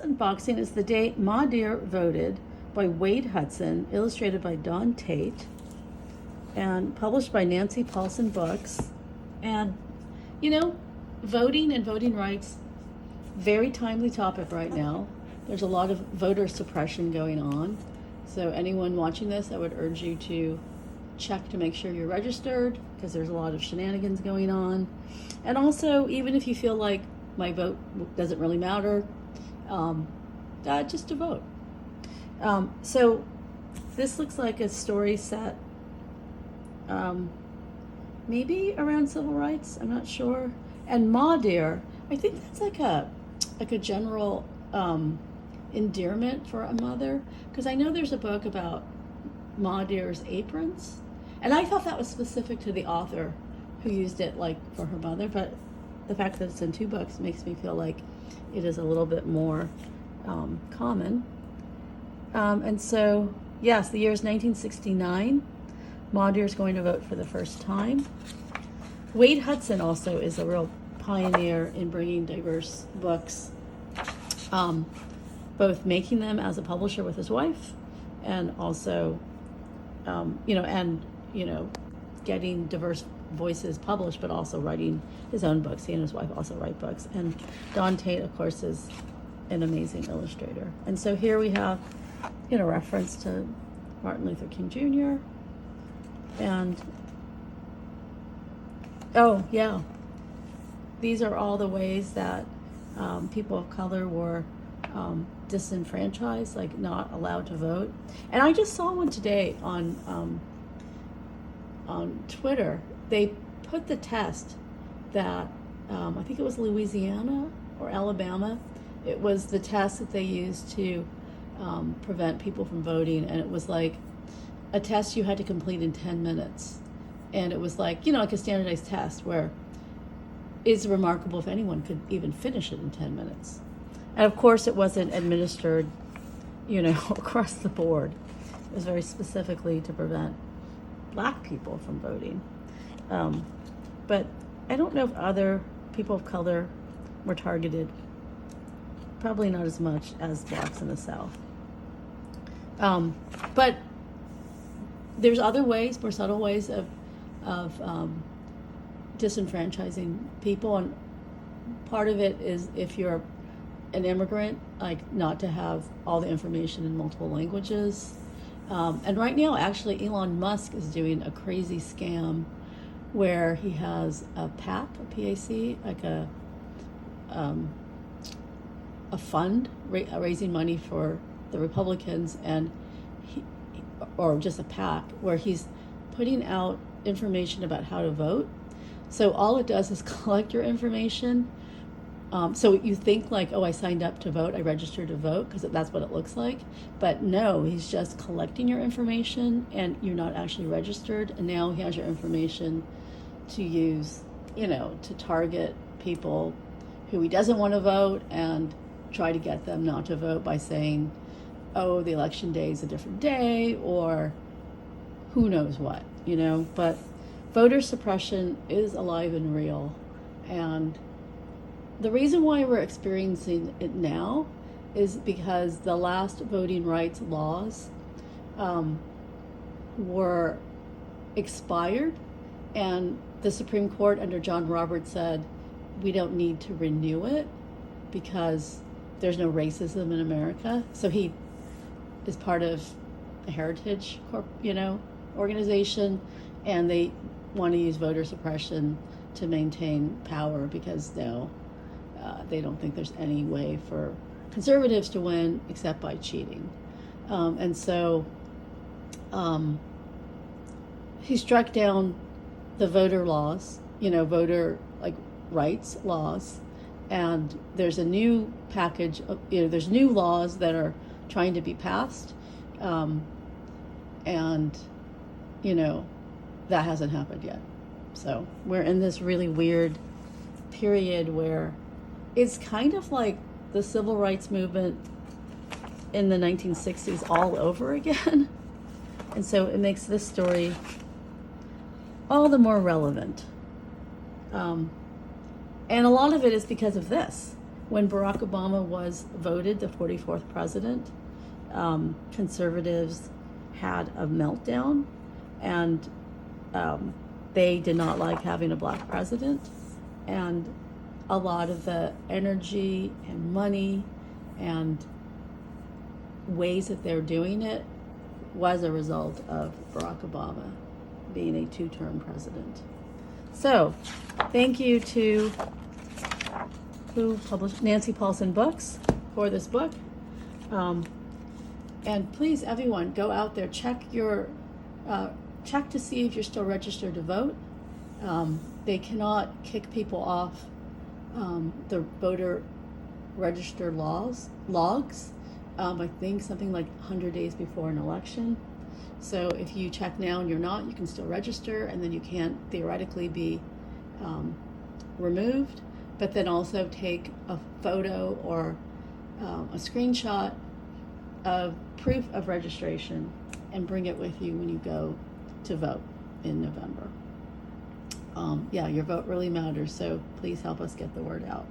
unboxing is the day Madear voted by Wade Hudson, illustrated by Tate, and published by Nancy Paulsen Books. And, you know, voting and voting rights, very timely topic right now. There's a lot of voter suppression going on. So anyone watching this, I would urge you to check to make sure you're registered, because there's a lot of shenanigans going on. And also, even if you feel like my vote doesn't really matter, just to vote. So this looks like a story set maybe around civil rights, I'm not sure. And Madear, I think that's like a general endearment for a mother, because I know there's a book about Madear's aprons, and I thought that was specific to the author who used it like for her mother, but the fact that it's in two books makes me feel like it is a little bit more common. And so, yes, the year is 1969. Madear is going to vote for the first time. Wade Hudson also is a real pioneer in bringing diverse books, both making them as a publisher with his wife, and also, getting diverse voices published, but also writing his own books. He and his wife also write books. And Tate, of course, is an amazing illustrator. And so here we have, reference to Martin Luther King Jr. And, oh, yeah, these are all the ways that people of color were disenfranchised, like not allowed to vote. And I just saw one today on Twitter. They put the test that, I think it was Louisiana or Alabama. It was the test that they used to prevent people from voting. And it was like a test you had to complete in 10 minutes. And it was like, like a standardized test where it's remarkable if anyone could even finish it in 10 minutes. And of course, it wasn't administered, across the board. It was very specifically to prevent Black people from voting. But I don't know if other people of color were targeted. Probably not as much as Blacks in the South. But there's other ways, more subtle ways of disenfranchising people. And part of it is if you're an immigrant, like not to have all the information in multiple languages. And right now, actually, Elon Musk is doing a crazy scam where he has a PAC, a PAC, like a fund raising money for the Republicans, and or just a PAC, where he's putting out information about how to vote. So all it does is collect your information. So you think like, oh, I signed up to vote, I registered to vote, because that's what it looks like. But no, he's just collecting your information, and you're not actually registered. And now he has your information to use, to target people who he doesn't want to vote and try to get them not to vote by saying, oh, the election day is a different day, or who knows what, But voter suppression is alive and real. And the reason why we're experiencing it now is because the last voting rights laws were expired, and the Supreme Court under John Roberts said we don't need to renew it because there's no racism in America. So he is part of a heritage organization, and they want to use voter suppression to maintain power because they don't think there's any way for conservatives to win except by cheating. And so he struck down the voter laws, voter rights laws. And there's a new package of, there's new laws that are trying to be passed. And that hasn't happened yet. So we're in this really weird period where it's kind of like the civil rights movement in the 1960s all over again. And so it makes this story all the more relevant. And a lot of it is because of this. when Barack Obama was voted the 44th president, conservatives had a meltdown, and they did not like having a black president, and a lot of the energy and money and ways that they're doing it was a result of Barack Obama being a two-term president. So, thank you to who published Nancy Paulsen Books for this book. And please, everyone, go out there, check to see if you're still registered to vote. They cannot kick people off the voter register logs, I think something like 100 days before an election. So if you check now and you're not, you can still register, and then you can't theoretically be removed, but then also take a photo or a screenshot of proof of registration and bring it with you when you go to vote in November. Your vote really matters, so please help us get the word out.